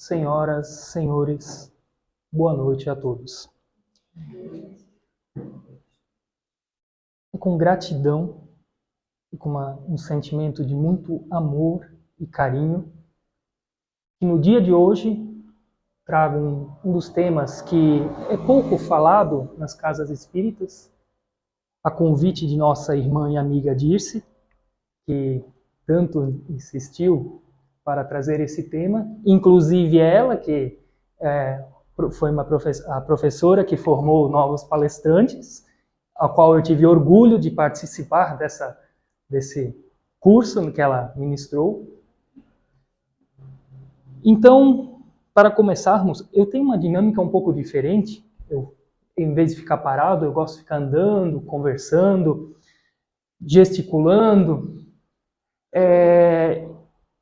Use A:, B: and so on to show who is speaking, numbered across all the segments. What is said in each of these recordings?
A: Senhoras, senhores, boa noite a todos. É com gratidão e com um sentimento de muito amor e carinho que no dia de hoje trago um dos temas que é pouco falado nas casas espíritas, a convite de nossa irmã e amiga Dirce, que tanto insistiu para trazer esse tema, inclusive ela, que foi a professora que formou novos palestrantes, a qual eu tive orgulho de participar desse curso que ela ministrou. Então, para começarmos, eu tenho uma dinâmica um pouco diferente. Em vez de ficar parado, eu gosto de ficar andando, conversando, gesticulando.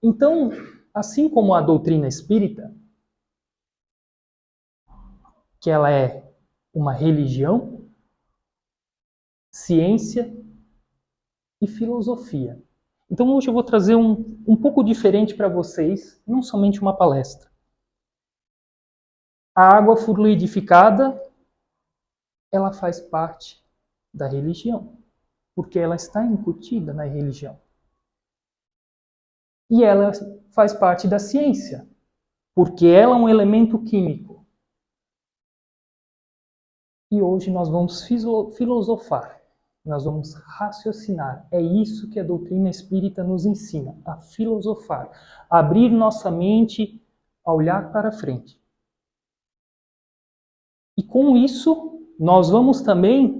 A: Então, assim como a doutrina espírita, que ela é uma religião, ciência e filosofia. Então hoje eu vou trazer um pouco diferente para vocês, não somente uma palestra. A água fluidificada, ela faz parte da religião, porque ela está incutida na religião. E ela faz parte da ciência, porque ela é um elemento químico. E hoje nós vamos filosofar, nós vamos raciocinar. É isso que a doutrina espírita nos ensina, a filosofar, a abrir nossa mente a olhar para frente. E com isso, nós vamos também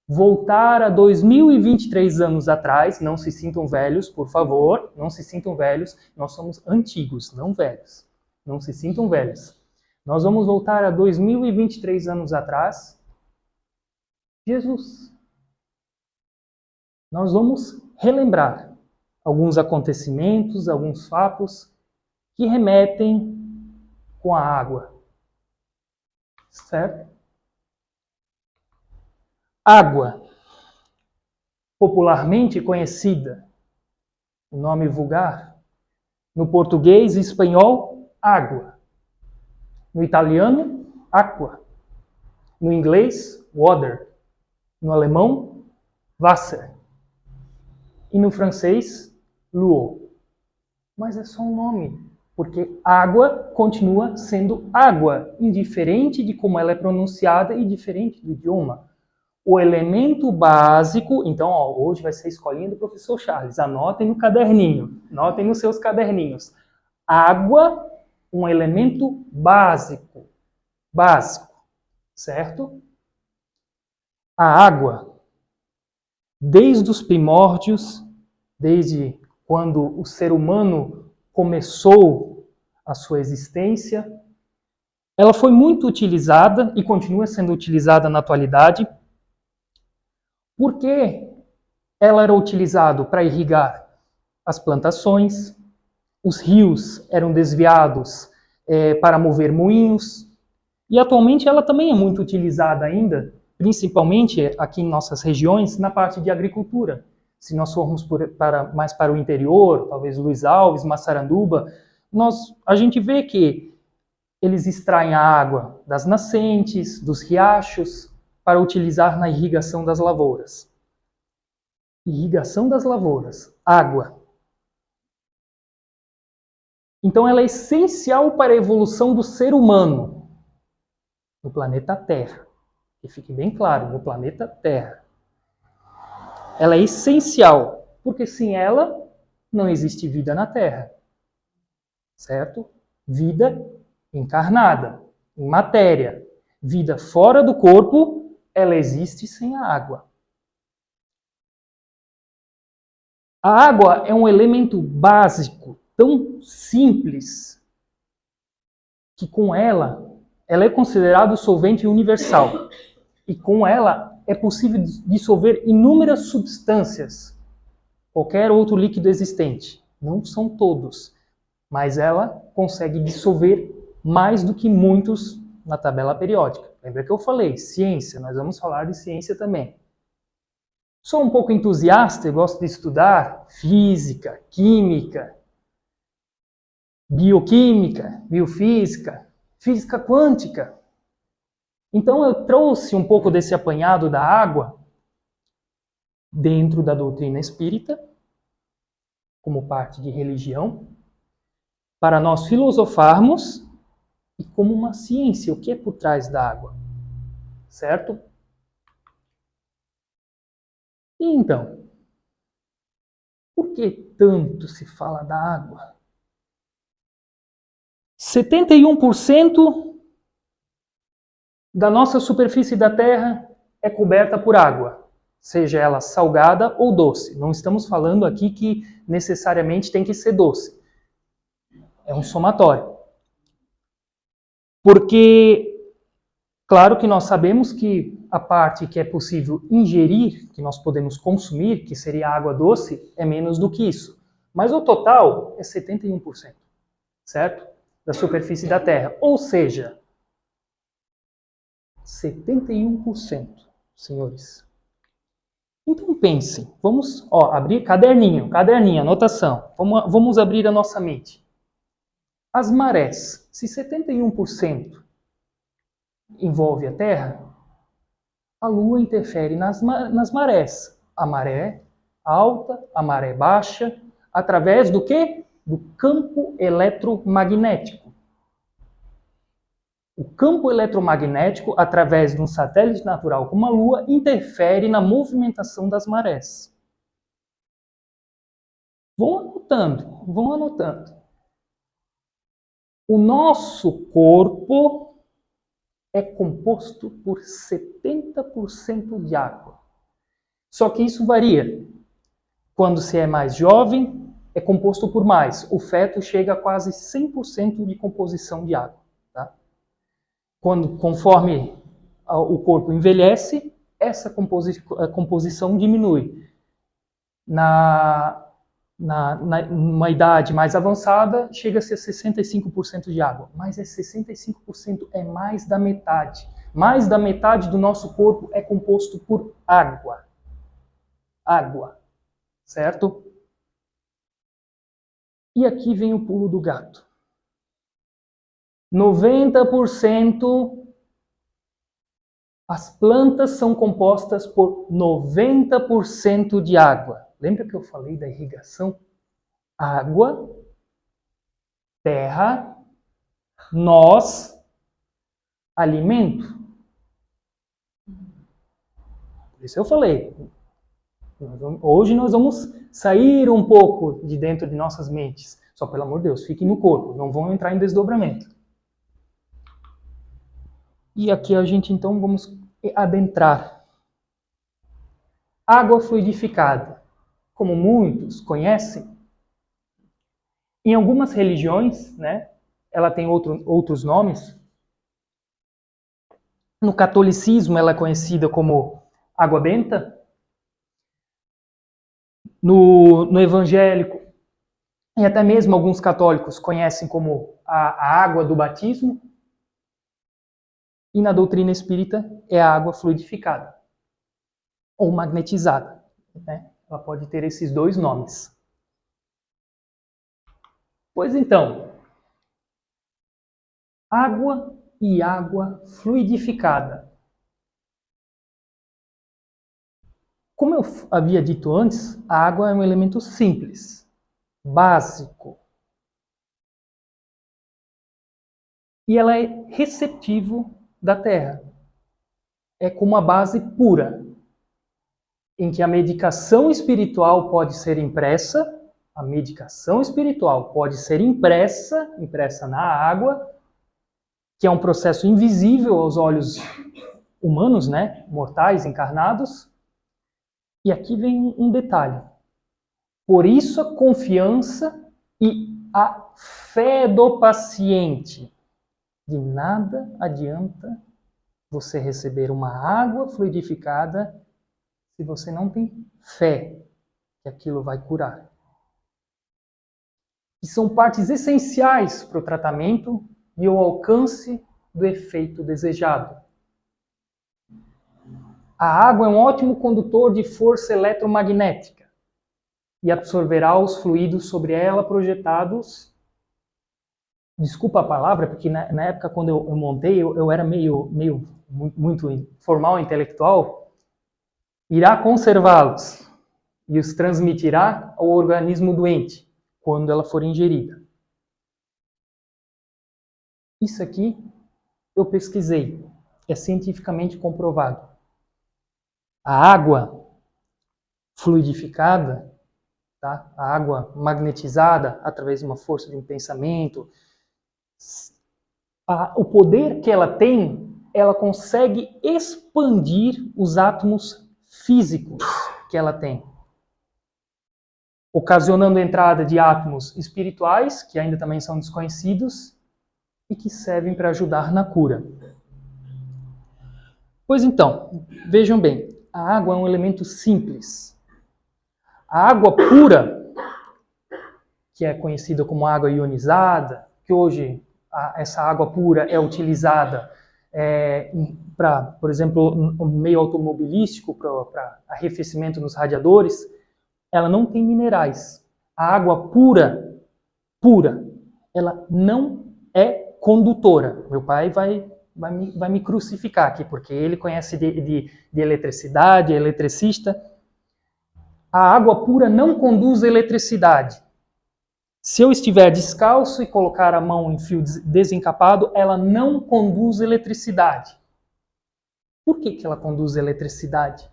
A: voltar a 2023 anos atrás. Não se sintam velhos, por favor, não se sintam velhos. Nós somos antigos, não velhos. Não se sintam velhos. Nós vamos voltar a 2023 anos atrás. Jesus. Nós vamos relembrar alguns acontecimentos, alguns fatos que remetem com a água. Certo? Água, popularmente conhecida, o nome vulgar, no português e espanhol, água. No italiano, aqua. No inglês, water. No alemão, Wasser. E no francês, l'eau. Mas é só um nome, porque água continua sendo água, indiferente de como ela é pronunciada e diferente do idioma. O elemento básico, então, hoje vai ser a escolinha do professor Charles, anotem no caderninho, anotem nos seus caderninhos. Água, um elemento básico, certo? A água, desde os primórdios, desde quando o ser humano começou a sua existência, ela foi muito utilizada e continua sendo utilizada na atualidade. Por que ela era utilizada para irrigar as plantações? Os rios eram desviados para mover moinhos. E atualmente ela também é muito utilizada ainda, principalmente aqui em nossas regiões, na parte de agricultura. Se nós formos mais para o interior, talvez Luiz Alves, Massaranduba, a gente vê que eles extraem a água das nascentes, dos riachos, para utilizar na irrigação das lavouras. Irrigação das lavouras, água. Então ela é essencial para a evolução do ser humano no planeta Terra. Que fique bem claro, no planeta Terra. Ela é essencial, porque sem ela não existe vida na Terra. Certo? Vida encarnada, em matéria. Vida fora do corpo, ela existe sem a água. A água é um elemento básico, tão simples, que com ela é considerado solvente universal. E com ela é possível dissolver inúmeras substâncias, qualquer outro líquido existente. Não são todos, mas ela consegue dissolver mais do que muitos na tabela periódica. Lembra que eu falei, ciência, nós vamos falar de ciência também. Sou um pouco entusiasta, eu gosto de estudar física, química, bioquímica, biofísica, física quântica. Então eu trouxe um pouco desse apanhado da água dentro da doutrina espírita, como parte de religião, para nós filosofarmos e como uma ciência, o que é por trás da água. Certo? E então, por que tanto se fala da água? 71% da nossa superfície da Terra é coberta por água, seja ela salgada ou doce. Não estamos falando aqui que necessariamente tem que ser doce. É um somatório. Porque, claro que nós sabemos que a parte que é possível ingerir, que nós podemos consumir, que seria a água doce, é menos do que isso. Mas o total é 71%, certo? Da superfície da Terra. Ou seja, 71%, senhores. Então pensem, vamos abrir caderninho, anotação. Vamos abrir a nossa mente. As marés, se 71% envolve a Terra, a Lua interfere nas marés. A maré alta, a maré baixa, através do quê? Do campo eletromagnético. O campo eletromagnético, através de um satélite natural como a Lua, interfere na movimentação das marés. Vão anotando. O nosso corpo é composto por 70% de água. Só que isso varia. Quando se é mais jovem, é composto por mais. O feto chega a quase 100% de composição de água. Tá? Conforme o corpo envelhece, essa composição diminui. Numa idade mais avançada, chega-se a 65% de água. Mas 65% é mais da metade. Mais da metade do nosso corpo é composto por água. Água. Certo? E aqui vem o pulo do gato. 90%, as plantas são compostas por 90% de água. Lembra que eu falei da irrigação? Água, terra, nós, alimento. Por isso eu falei. Hoje nós vamos sair um pouco de dentro de nossas mentes. Só pelo amor de Deus, fiquem no corpo, não vão entrar em desdobramento. E aqui a gente então vamos adentrar. Água fluidificada. Como muitos conhecem, em algumas religiões, né, ela tem outros nomes. No catolicismo ela é conhecida como água benta. No evangélico, e até mesmo alguns católicos conhecem como a água do batismo. E na doutrina espírita é a água fluidificada ou magnetizada. Né? Ela pode ter esses dois nomes. Pois então, água e água fluidificada. Como eu havia dito antes, a água é um elemento simples, básico. E ela é receptivo da Terra. É como uma base pura, em que a medicação espiritual pode ser impressa, impressa na água, que é um processo invisível aos olhos humanos, né, mortais, encarnados. E aqui vem um detalhe. Por isso a confiança e a fé do paciente. De nada adianta você receber uma água fluidificada se você não tem fé que aquilo vai curar. E são partes essenciais para o tratamento e o alcance do efeito desejado. A água é um ótimo condutor de força eletromagnética e absorverá os fluidos sobre ela projetados desculpa a palavra, porque na época quando eu montei, eu era muito formal, intelectual, irá conservá-los e os transmitirá ao organismo doente, quando ela for ingerida. Isso aqui eu pesquisei, é cientificamente comprovado. A água fluidificada, tá? A água magnetizada através de uma força de um pensamento, o poder que ela tem, ela consegue expandir os átomos físicos que ela tem, ocasionando a entrada de átomos espirituais, que ainda também são desconhecidos, e que servem para ajudar na cura. Pois então, vejam bem, a água é um elemento simples. A água pura, que é conhecida como água ionizada, que hoje essa água pura é utilizada para, por exemplo, no meio automobilístico, para arrefecimento nos radiadores, ela não tem minerais. A água pura, ela não é condutora. Meu pai vai me crucificar aqui, porque ele conhece de eletricidade, é eletricista. A água pura não conduz eletricidade. Se eu estiver descalço e colocar a mão em fio desencapado, ela não conduz eletricidade. Por que ela conduz eletricidade?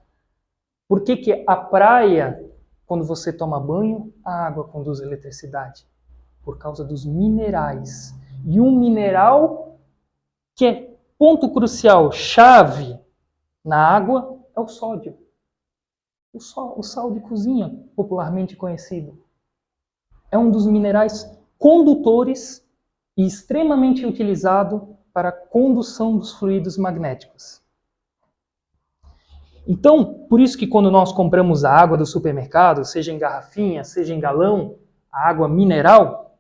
A: Por que a praia, quando você toma banho, a água conduz eletricidade? Por causa dos minerais. E um mineral que é ponto crucial, chave na água, é o sódio. O sal de cozinha, popularmente conhecido. É um dos minerais condutores e extremamente utilizado para a condução dos fluidos magnéticos. Então, por isso que quando nós compramos a água do supermercado, seja em garrafinha, seja em galão, a água mineral,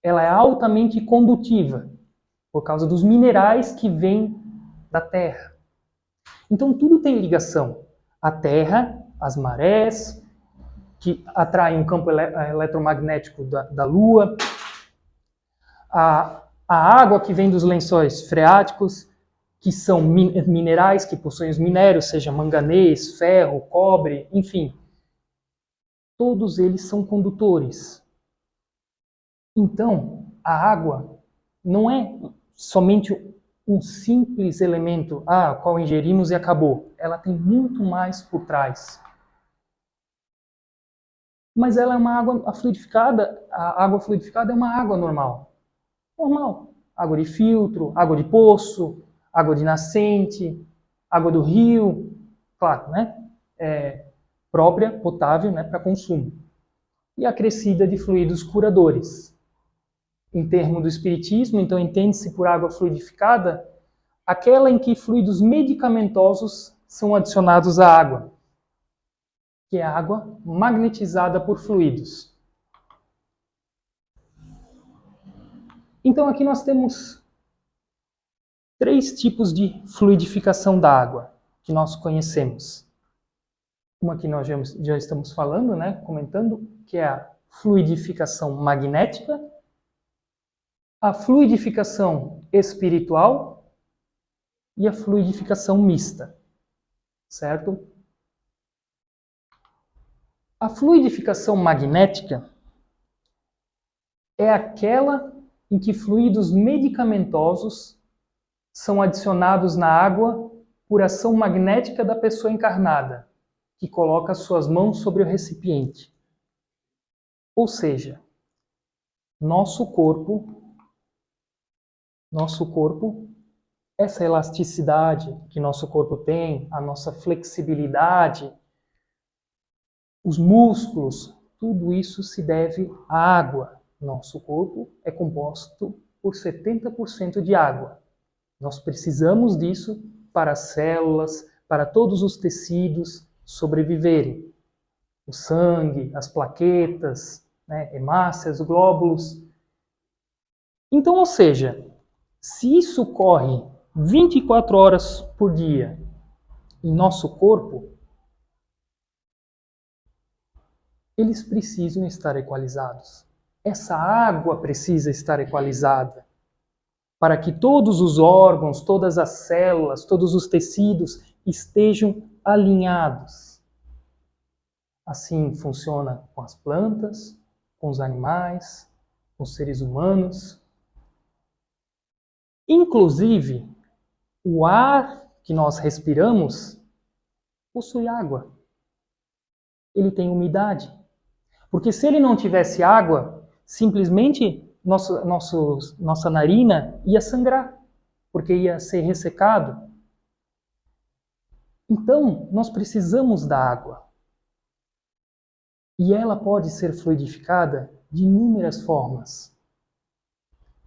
A: ela é altamente condutiva, por causa dos minerais que vêm da terra. Então, tudo tem ligação. A terra, as marés, que atraem um campo eletromagnético da Lua, a água que vem dos lençóis freáticos, que são minerais que possuem os minérios, seja manganês, ferro, cobre, enfim. Todos eles são condutores. Então, a água não é somente um simples elemento, qual ingerimos e acabou. Ela tem muito mais por trás. Mas ela é uma água fluidificada. A água fluidificada é uma água normal. Normal. Água de filtro, água de poço, água de nascente, água do rio, claro, né? Própria, potável, né, para consumo. E acrescida de fluidos curadores. Em termos do espiritismo, então entende-se por água fluidificada aquela em que fluidos medicamentosos são adicionados à água, que é a água magnetizada por fluidos. Então aqui nós temos 3 tipos de fluidificação da água que nós conhecemos. Uma que nós já estamos falando, né, comentando, que é a fluidificação magnética, a fluidificação espiritual e a fluidificação mista, certo? A fluidificação magnética é aquela em que fluidos medicamentosos são adicionados na água por ação magnética da pessoa encarnada, que coloca suas mãos sobre o recipiente. Ou seja, nosso corpo, essa elasticidade que nosso corpo tem, a nossa flexibilidade, os músculos, tudo isso se deve à água. Nosso corpo é composto por 70% de água. Nós precisamos disso para as células, para todos os tecidos sobreviverem. O sangue, as plaquetas, né, hemácias, glóbulos. Então, ou seja, se isso ocorre 24 horas por dia em nosso corpo, eles precisam estar equalizados. essa água precisa estar equalizada para que todos os órgãos, todas as células, todos os tecidos estejam alinhados. Assim funciona com as plantas, com os animais, com os seres humanos. Inclusive, o ar que nós respiramos possui água. Ele tem umidade. Porque se ele não tivesse água, simplesmente nossa narina ia sangrar, porque ia ser ressecado. Então, nós precisamos da água. E ela pode ser fluidificada de inúmeras formas.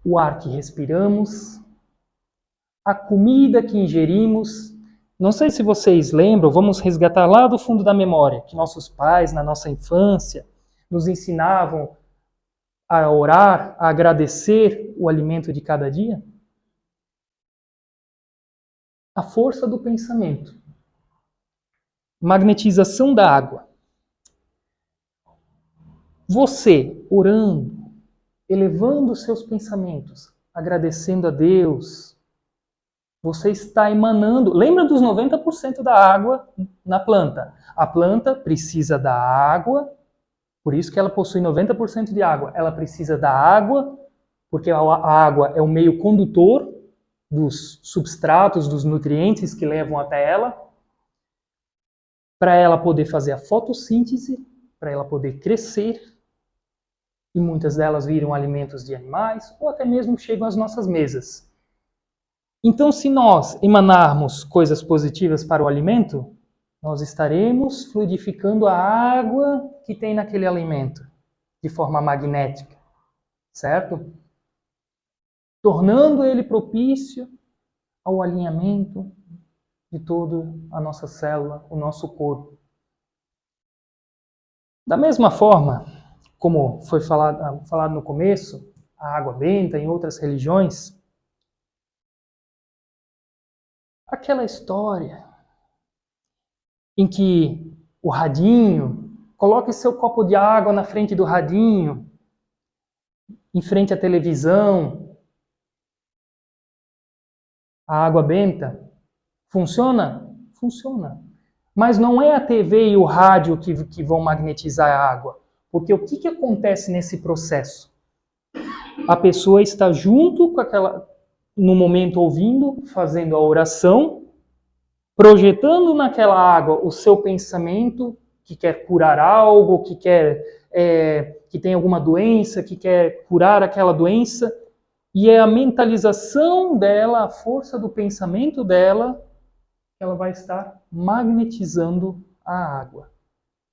A: O ar que respiramos, a comida que ingerimos. Não sei se vocês lembram, vamos resgatar lá do fundo da memória, que nossos pais, na nossa infância, nos ensinavam a orar, a agradecer o alimento de cada dia. A força do pensamento. Magnetização da água. Você, orando, elevando os seus pensamentos, agradecendo a Deus, você está emanando. Lembra dos 90% da água na planta? A planta precisa da água, por isso que ela possui 90% de água. Ela precisa da água, porque a água é o meio condutor dos substratos, dos nutrientes que levam até ela, para ela poder fazer a fotossíntese, para ela poder crescer, e muitas delas viram alimentos de animais, ou até mesmo chegam às nossas mesas. Então, se nós emanarmos coisas positivas para o alimento, nós estaremos fluidificando a água que tem naquele alimento, de forma magnética, certo? Tornando ele propício ao alinhamento de toda a nossa célula, o nosso corpo. Da mesma forma, como foi falado no começo, a água benta em outras religiões, aquela história em que o radinho, coloque seu copo de água na frente do radinho, em frente à televisão, a água benta, funciona? Funciona. Mas não é a TV e o rádio que vão magnetizar a água. Porque o que acontece nesse processo? A pessoa está junto com aquela, no momento ouvindo, fazendo a oração, projetando naquela água o seu pensamento, que quer curar algo, que tem alguma doença, que quer curar aquela doença, e é a mentalização dela, a força do pensamento dela, que ela vai estar magnetizando a água.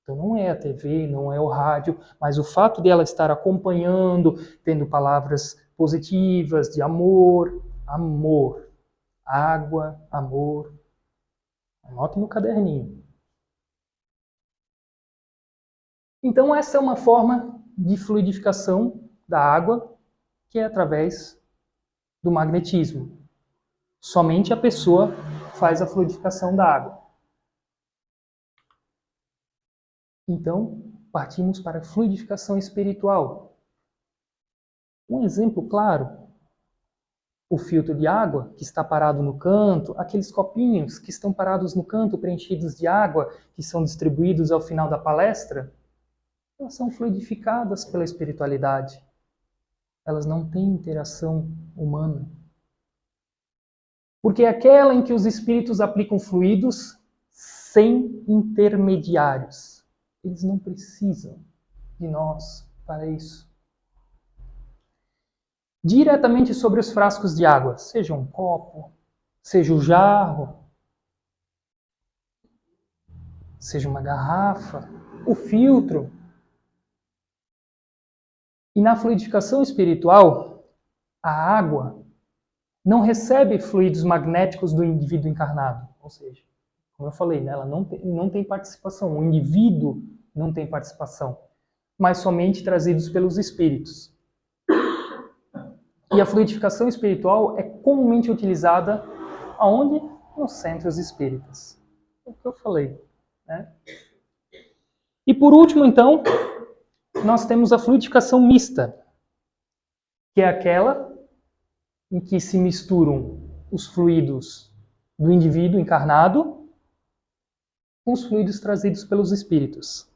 A: Então não é a TV, não é o rádio, mas o fato de ela estar acompanhando, tendo palavras positivas de amor, amor, água, amor. Anote no caderninho. Então essa é uma forma de fluidificação da água, que é através do magnetismo. Somente a pessoa faz a fluidificação da água. Então, partimos para a fluidificação espiritual. Um exemplo claro, o filtro de água que está parado no canto, aqueles copinhos que estão parados no canto, preenchidos de água, que são distribuídos ao final da palestra, elas são fluidificadas pela espiritualidade. Elas não têm interação humana. Porque é aquela em que os espíritos aplicam fluidos sem intermediários. Eles não precisam de nós para isso. Diretamente sobre os frascos de água, seja um copo, seja um jarro, seja uma garrafa, o filtro. E na fluidificação espiritual, a água não recebe fluidos magnéticos do indivíduo encarnado. Ou seja, como eu falei, né, ela não tem participação. O indivíduo não tem participação, mas somente trazidos pelos espíritos. E a fluidificação espiritual é comumente utilizada aonde? Nos centros espíritas. É o que eu falei. Né? E por último, então, nós temos a fluidificação mista. que é aquela em que se misturam os fluidos do indivíduo encarnado com os fluidos trazidos pelos espíritos.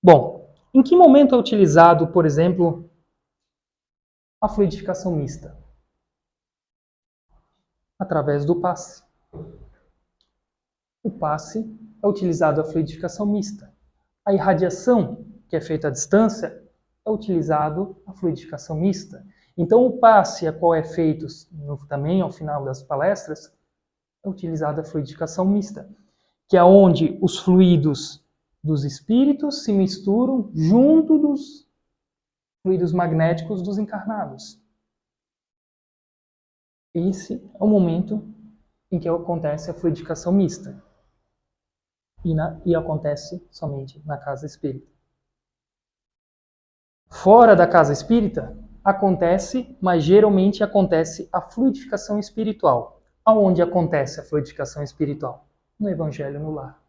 A: Bom, em que momento é utilizado, por exemplo, a fluidificação mista? Através do passe. O passe é utilizado a fluidificação mista. A irradiação, que é feita à distância, é utilizado a fluidificação mista. Então, o passe, a qual é feito também ao final das palestras, é utilizada a fluidificação mista, que é onde os fluidos dos espíritos se misturam junto dos fluidos magnéticos dos encarnados. Esse é o momento em que acontece a fluidificação mista. E acontece somente na casa espírita. Fora da casa espírita, acontece, mas geralmente acontece a fluidificação espiritual. Aonde acontece a fluidificação espiritual? No Evangelho no Lar.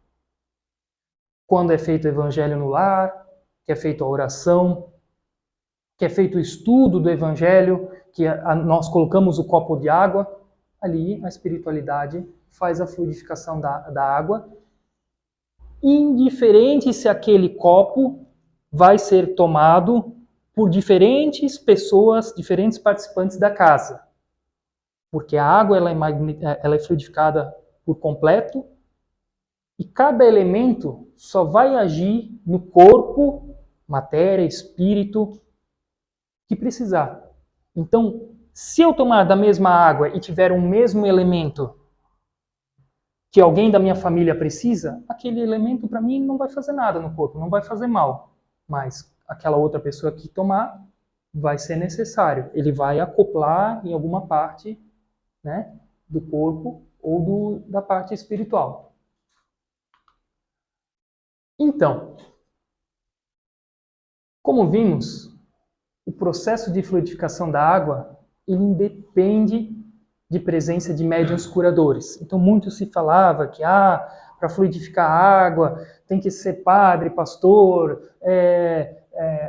A: Quando é feito o Evangelho no Lar, que é feita a oração, que é feito o estudo do Evangelho, que nós colocamos o copo de água, ali a espiritualidade faz a fluidificação da água, indiferente se aquele copo vai ser tomado por diferentes pessoas, diferentes participantes da casa. Porque a água ela é fluidificada por completo e cada elemento só vai agir no corpo, matéria, espírito, que precisar. Então, se eu tomar da mesma água e tiver um mesmo elemento que alguém da minha família precisa, aquele elemento para mim não vai fazer nada no corpo, não vai fazer mal. Mas aquela outra pessoa que tomar vai ser necessário. Ele vai acoplar em alguma parte, né, do corpo ou da parte espiritual. Então, como vimos, o processo de fluidificação da água, ele independe de presença de médiuns curadores. Então, muito se falava que para fluidificar a água tem que ser padre, pastor,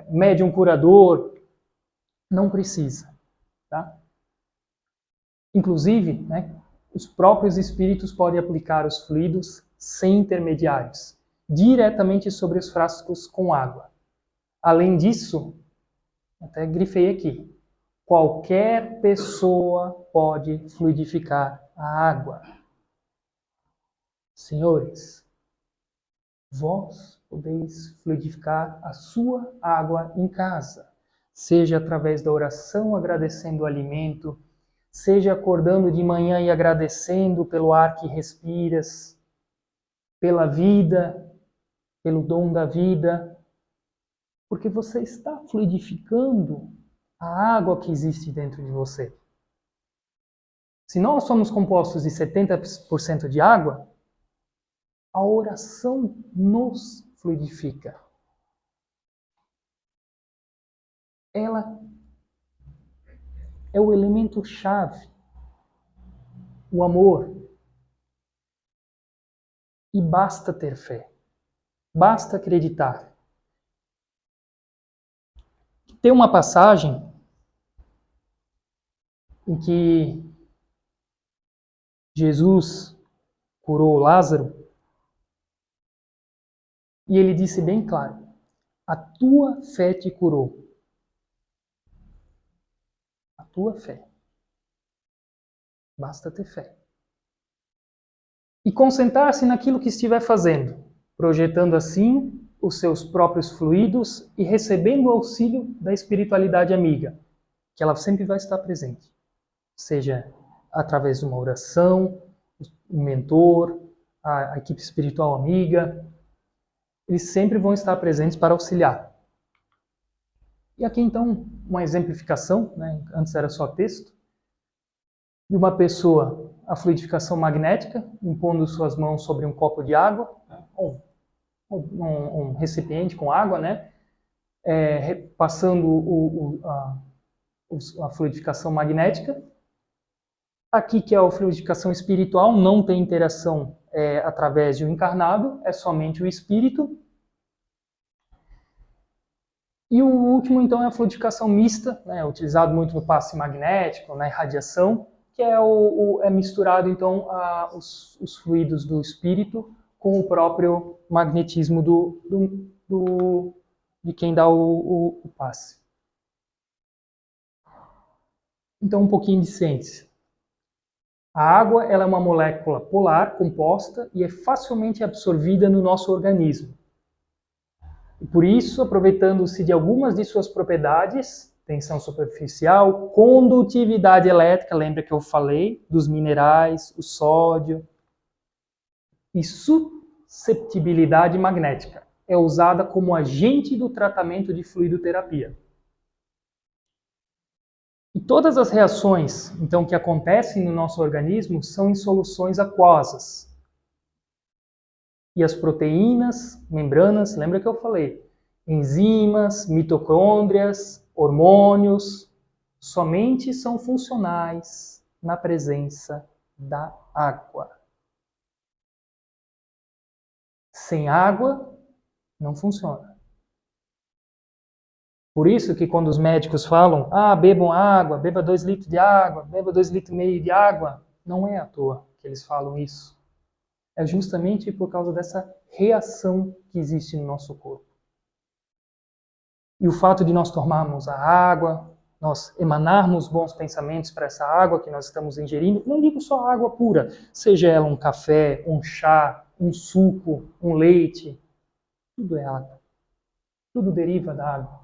A: médium curador. Não precisa. Tá? Inclusive, né, os próprios espíritos podem aplicar os fluidos sem intermediários, diretamente sobre os frascos com água. Além disso, até grifei aqui, qualquer pessoa pode fluidificar a água. Senhores, vós podeis fluidificar a sua água em casa, seja através da oração agradecendo o alimento, seja acordando de manhã e agradecendo pelo ar que respiras, pela vida, pelo dom da vida, porque você está fluidificando a água que existe dentro de você. Se nós somos compostos de 70% de água, a oração nos fluidifica. Ela é o elemento chave, o amor. E basta ter fé, basta acreditar. Tem uma passagem em que Jesus curou Lázaro e ele disse bem claro: a tua fé te curou. A tua fé. Basta ter fé. E concentrar-se naquilo que estiver fazendo, projetando assim os seus próprios fluidos e recebendo o auxílio da espiritualidade amiga, que ela sempre vai estar presente. Seja através de uma oração, um mentor, a equipe espiritual amiga, eles sempre vão estar presentes para auxiliar. E aqui então uma exemplificação, né? Antes era só texto, de uma pessoa, a fluidificação magnética, impondo suas mãos sobre um copo de água, um recipiente com água, né? Passando a fluidificação magnética. Aqui, que é a fluidificação espiritual, não tem interação através de um encarnado, é somente o espírito. E o último, então, é a fluidificação mista, né, utilizado muito no passe magnético, na irradiação, que é misturado, então, os fluidos do espírito com o próprio magnetismo de quem dá o passe. Então, um pouquinho de ciência. A água ela é uma molécula polar composta e é facilmente absorvida no nosso organismo. E por isso, aproveitando-se de algumas de suas propriedades, tensão superficial, condutividade elétrica, lembra que eu falei dos minerais, o sódio, e susceptibilidade magnética. É usada como agente do tratamento de fluidoterapia. E todas as reações, então, que acontecem no nosso organismo são em soluções aquosas. E as proteínas, membranas, lembra que eu falei? Enzimas, mitocôndrias, hormônios, somente são funcionais na presença da água. Sem água, não funciona. Por isso que quando os médicos falam, bebam água, beba 2 litros de água, beba 2,5 litros de água, não é à toa que eles falam isso. É justamente por causa dessa reação que existe no nosso corpo. E o fato de nós tomarmos a água, nós emanarmos bons pensamentos para essa água que nós estamos ingerindo, não digo só água pura, seja ela um café, um chá, um suco, um leite, tudo é água. Tudo deriva da água.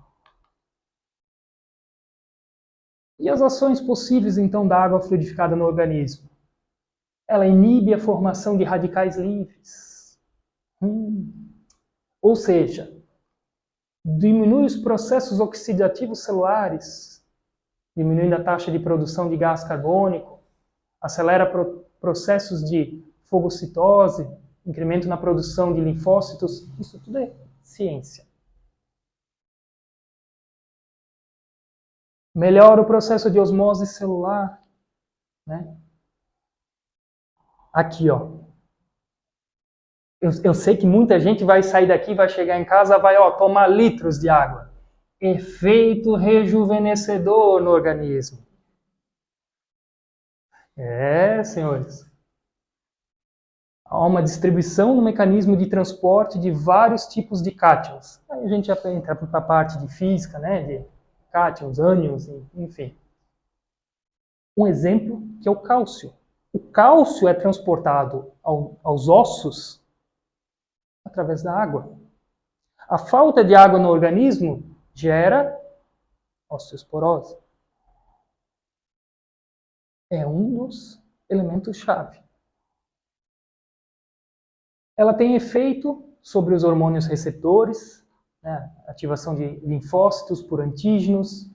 A: E as ações possíveis, então, da água fluidificada no organismo? Ela inibe a formação de radicais livres. Ou seja, diminui os processos oxidativos celulares, diminuindo a taxa de produção de gás carbônico, acelera processos de fagocitose, incremento na produção de linfócitos. Isso tudo é ciência. Melhora o processo de osmose celular, né? Aqui, ó. Eu sei que muita gente vai sair daqui, vai chegar em casa, vai tomar litros de água. Efeito rejuvenescedor no organismo. Senhores. Há uma distribuição no mecanismo de transporte de vários tipos de cátions. Aí a gente já entra para a parte de física, né? De cátions, ânions, enfim. Um exemplo que é o cálcio. O cálcio é transportado aos ossos através da água. A falta de água no organismo gera osteoporose. É um dos elementos-chave. Ela tem efeito sobre os hormônios receptores, né? Ativação de linfócitos por antígenos,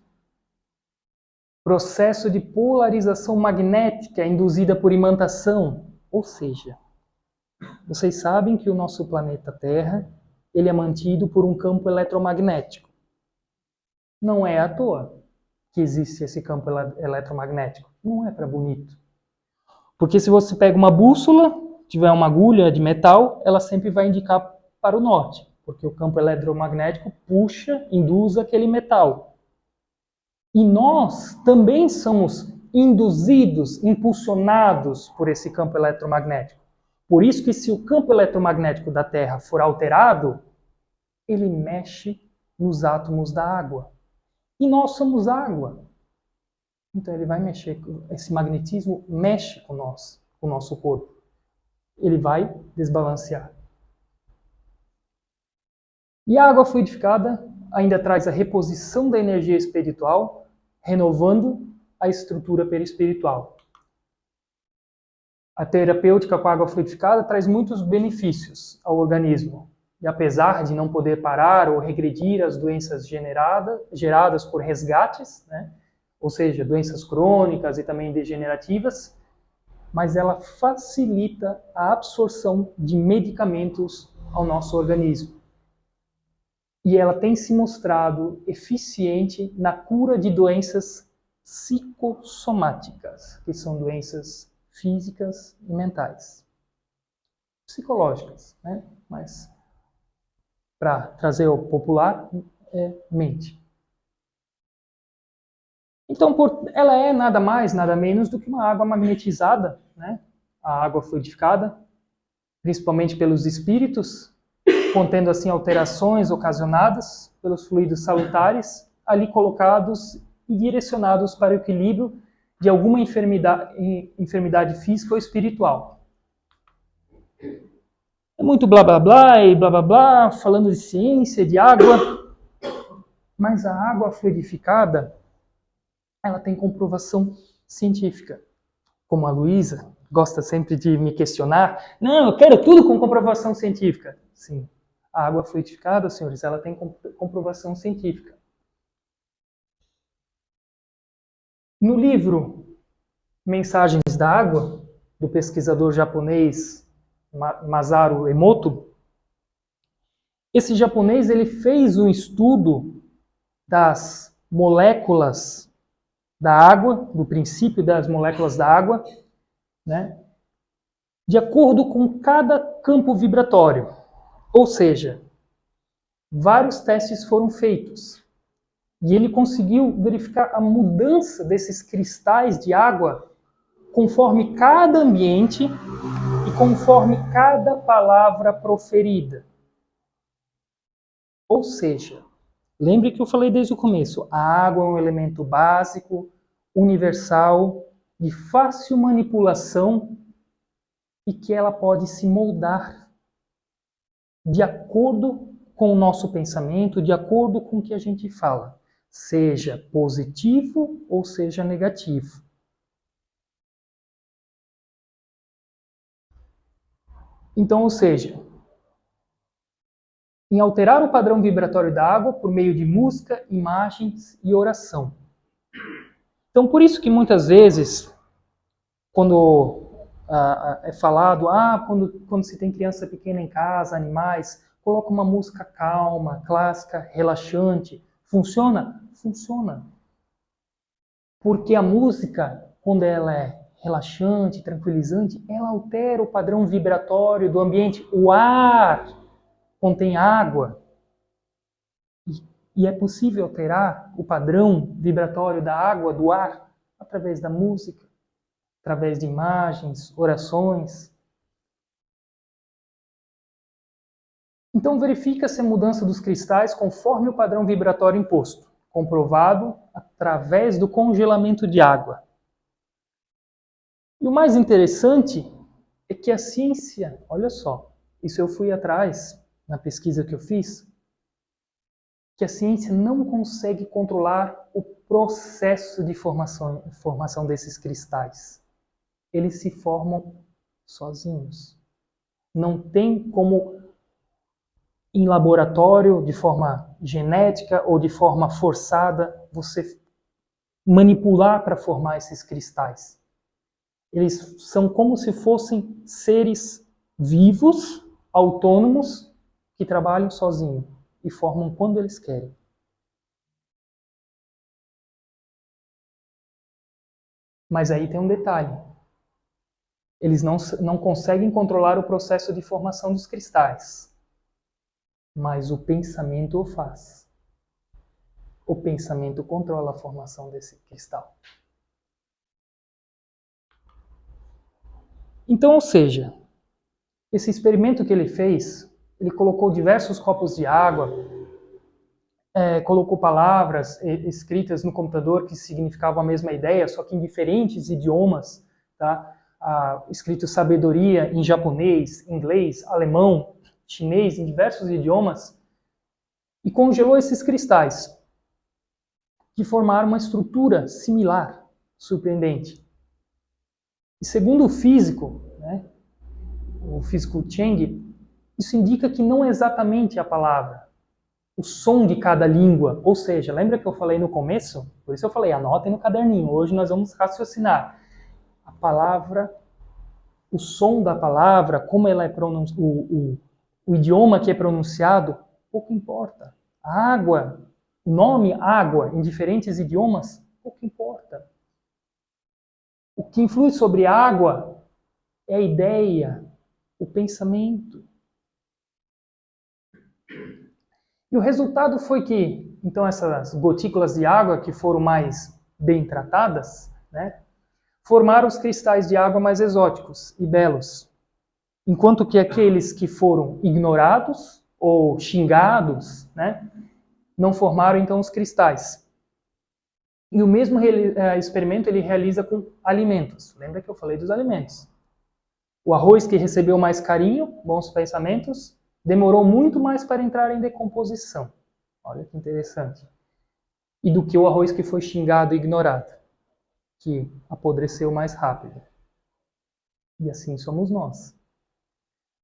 A: processo de polarização magnética induzida por imantação, ou seja, vocês sabem que o nosso planeta Terra ele é mantido por um campo eletromagnético. Não é à toa que existe esse campo eletromagnético. Não é para bonito. Porque se você pega uma bússola, tiver uma agulha de metal, ela sempre vai indicar para o norte, porque o campo eletromagnético puxa, induz aquele metal. E nós também somos induzidos, impulsionados por esse campo eletromagnético. Por isso que se o campo eletromagnético da Terra for alterado, ele mexe nos átomos da água. E nós somos água. Então ele vai mexer, esse magnetismo mexe com nós, com o nosso corpo. Ele vai desbalancear. E a água fluidificada ainda traz a reposição da energia espiritual, renovando a estrutura perispiritual. A terapêutica com a água fluidificada traz muitos benefícios ao organismo. E apesar de não poder parar ou regredir as doenças geradas por resgates, né? Ou seja, doenças crônicas e também degenerativas, mas ela facilita a absorção de medicamentos ao nosso organismo. E ela tem se mostrado eficiente na cura de doenças psicossomáticas, que são doenças físicas e mentais. Psicológicas, né? Mas, para trazer ao popular, é mente. Então, ela é nada mais, nada menos do que uma água magnetizada, né? A água fluidificada, principalmente pelos espíritos, contendo assim alterações ocasionadas pelos fluidos salutares, ali colocados e direcionados para o equilíbrio de alguma enfermidade física ou espiritual. É muito blá blá blá e blá blá blá, falando de ciência, de água, mas a água fluidificada, ela tem comprovação científica. Como a Luísa gosta sempre de me questionar, não, eu quero tudo com comprovação científica. Sim, a água fluidificada, senhores, ela tem comprovação científica. No livro Mensagens da Água, do pesquisador japonês Masaru Emoto, esse japonês ele fez um estudo das moléculas da água, do princípio das moléculas da água, né, de acordo com cada campo vibratório. Ou seja, vários testes foram feitos. E ele conseguiu verificar a mudança desses cristais de água conforme cada ambiente e conforme cada palavra proferida. Ou seja, lembre que eu falei desde o começo, a água é um elemento básico, universal, de fácil manipulação e que ela pode se moldar de acordo com o nosso pensamento, de acordo com o que a gente fala, seja positivo ou seja negativo. Então, ou seja, em alterar o padrão vibratório da água por meio de música, imagens e oração. Então, por isso que muitas vezes, quando é falado, quando se tem criança pequena em casa, animais, coloca uma música calma, clássica, relaxante. Funciona? Funciona. Porque a música, quando ela é relaxante, tranquilizante, ela altera o padrão vibratório do ambiente. O ar contém água. E é possível alterar o padrão vibratório da água, do ar, através da música, através de imagens, orações. Então verifica-se a mudança dos cristais conforme o padrão vibratório imposto, comprovado através do congelamento de água. E o mais interessante é que a ciência, olha só, isso eu fui atrás na pesquisa que eu fiz, que a ciência não consegue controlar o processo de formação desses cristais. Eles se formam sozinhos. Não tem como, em laboratório, de forma genética ou de forma forçada, você manipular para formar esses cristais. Eles são como se fossem seres vivos, autônomos, que trabalham sozinhos e formam quando eles querem. Mas aí tem um detalhe. Eles não conseguem controlar o processo de formação dos cristais. Mas o pensamento o faz. O pensamento controla a formação desse cristal. Então, ou seja, esse experimento que ele fez, ele colocou diversos copos de água, colocou palavras escritas no computador que significavam a mesma ideia, só que em diferentes idiomas, tá? Escrito sabedoria em japonês, inglês, alemão, chinês, em diversos idiomas, e congelou esses cristais, que formaram uma estrutura similar, surpreendente. E segundo o físico, né, o físico Cheng, isso indica que não é exatamente a palavra, o som de cada língua. Ou seja, lembra que eu falei no começo? Por isso eu falei, anotem no caderninho. Hoje nós vamos raciocinar. A palavra, o som da palavra, como ela é pronunciada, o idioma que é pronunciado, pouco importa. A água, o nome água em diferentes idiomas, pouco importa. O que influi sobre a água é a ideia, o pensamento. E o resultado foi que, então, essas gotículas de água que foram mais bem tratadas, né, formaram os cristais de água mais exóticos e belos. Enquanto que aqueles que foram ignorados ou xingados, né, não formaram então os cristais. E o mesmo experimento ele realiza com alimentos. Lembra que eu falei dos alimentos? O arroz que recebeu mais carinho, bons pensamentos, demorou muito mais para entrar em decomposição. Olha que interessante. E do que o arroz que foi xingado e ignorado, que apodreceu mais rápido. E assim somos nós.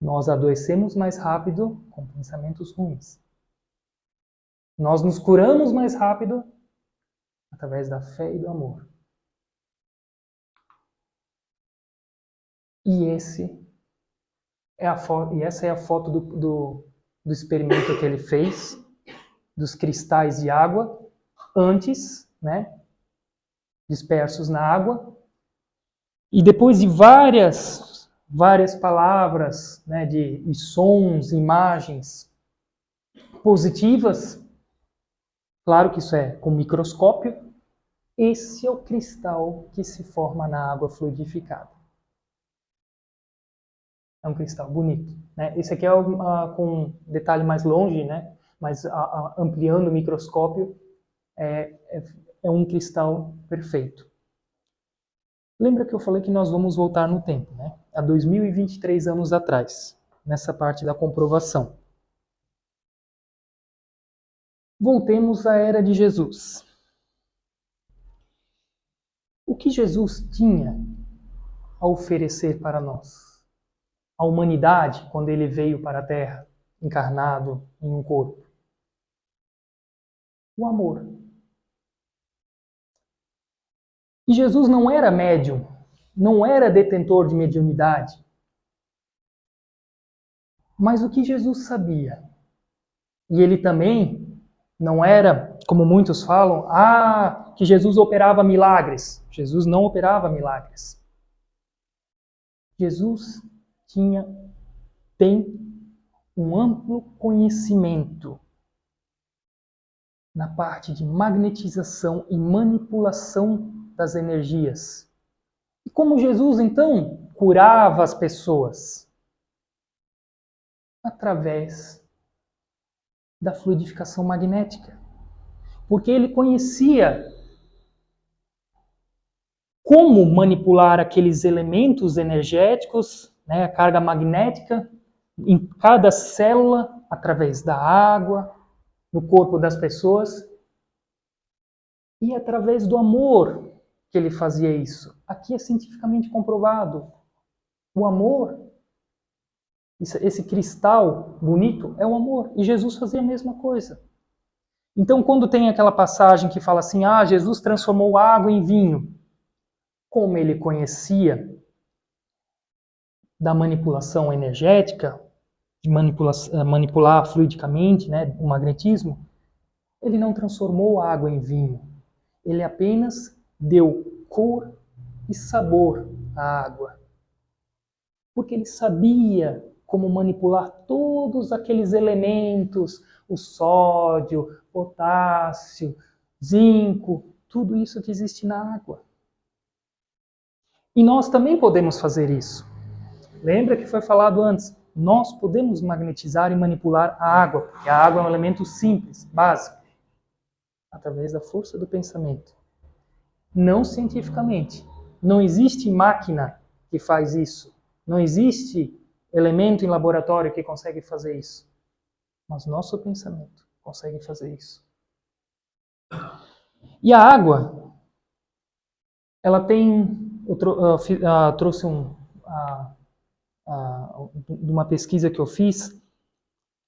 A: Nós adoecemos mais rápido com pensamentos ruins. Nós nos curamos mais rápido através da fé e do amor. E essa é a foto do experimento que ele fez, dos cristais de água, antes, né, dispersos na água, e depois de várias palavras, né, de sons, imagens positivas, claro que isso é com microscópio, esse é o cristal que se forma na água fluidificada. É um cristal bonito, né? Esse aqui é com detalhe mais longe, né? Mas ampliando o microscópio, é um cristal perfeito. Lembra que eu falei que nós vamos voltar no tempo, né? Há 2023 anos atrás, nessa parte da comprovação. Voltemos à era de Jesus. O que Jesus tinha a oferecer para nós? A humanidade, quando ele veio para a Terra, encarnado em um corpo? O amor. E Jesus não era médium, não era detentor de mediunidade. Mas o que Jesus sabia? E ele também não era, como muitos falam, que Jesus operava milagres. Jesus não operava milagres. Jesus tem um amplo conhecimento na parte de magnetização e manipulação das energias. E como Jesus, então, curava as pessoas? Através da fluidificação magnética. Porque ele conhecia como manipular aqueles elementos energéticos, né, a carga magnética, em cada célula, através da água, no corpo das pessoas, e através do amor que ele fazia isso. Aqui é cientificamente comprovado. O amor, esse cristal bonito, é o amor. E Jesus fazia a mesma coisa. Então, quando tem aquela passagem que fala assim, Jesus transformou água em vinho, como ele conhecia da manipulação energética, de manipular fluidicamente, né, o magnetismo, ele não transformou a água em vinho. Ele apenas deu cor e sabor à água. Porque ele sabia como manipular todos aqueles elementos, o sódio, potássio, zinco, tudo isso que existe na água. E nós também podemos fazer isso. Lembra que foi falado antes? Nós podemos magnetizar e manipular a água, porque a água é um elemento simples, básico, através da força do pensamento. Não cientificamente. Não existe máquina que faz isso. Não existe elemento em laboratório que consegue fazer isso. Mas nosso pensamento consegue fazer isso. E a água, ela tem... Eu trouxe de uma pesquisa que eu fiz,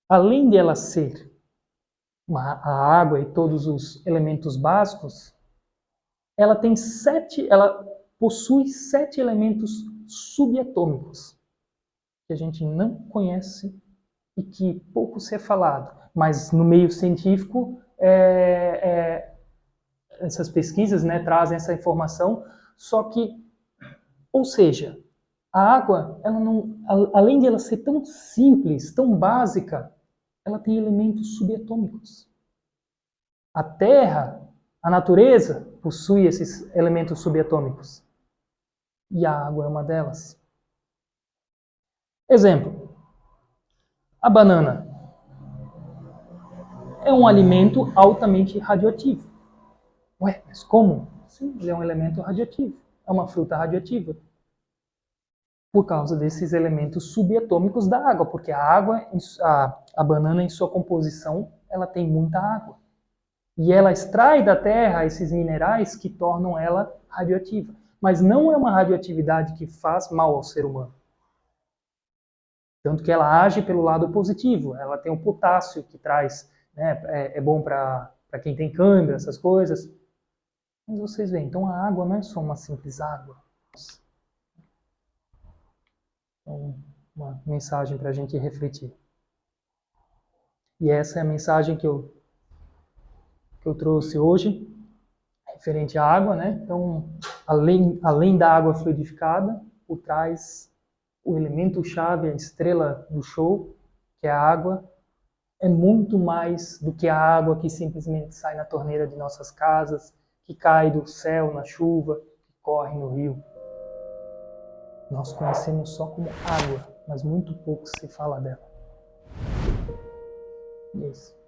A: além de ela ser a água e todos os elementos básicos, ela possui 7 elementos subatômicos que a gente não conhece e que pouco se é falado, mas no meio científico essas pesquisas, né, trazem essa informação, só que, ou seja, a água, ela não, além de ela ser tão simples, tão básica, ela tem elementos subatômicos. A Terra, a natureza, possui esses elementos subatômicos. E a água é uma delas. Exemplo, a banana é um alimento altamente radioativo. Ué, mas como? Sim, ele é um elemento radioativo. É uma fruta radioativa. Por causa desses elementos subatômicos da água, porque a água, a banana em sua composição, ela tem muita água. E ela extrai da terra esses minerais que tornam ela radioativa. Mas não é uma radioatividade que faz mal ao ser humano. Tanto que ela age pelo lado positivo. Ela tem o potássio que traz, né, é bom para quem tem câncer, essas coisas. Mas vocês veem, então a água não é só uma simples água. Então, uma mensagem para a gente refletir. E essa é a mensagem que eu trouxe hoje, referente à água, né? Então, além da água fluidificada, por trás, o elemento-chave, a estrela do show, que é a água, é muito mais do que a água que simplesmente sai na torneira de nossas casas, que cai do céu na chuva, que corre no rio. Nós conhecemos só como água, mas muito pouco se fala dela. Isso.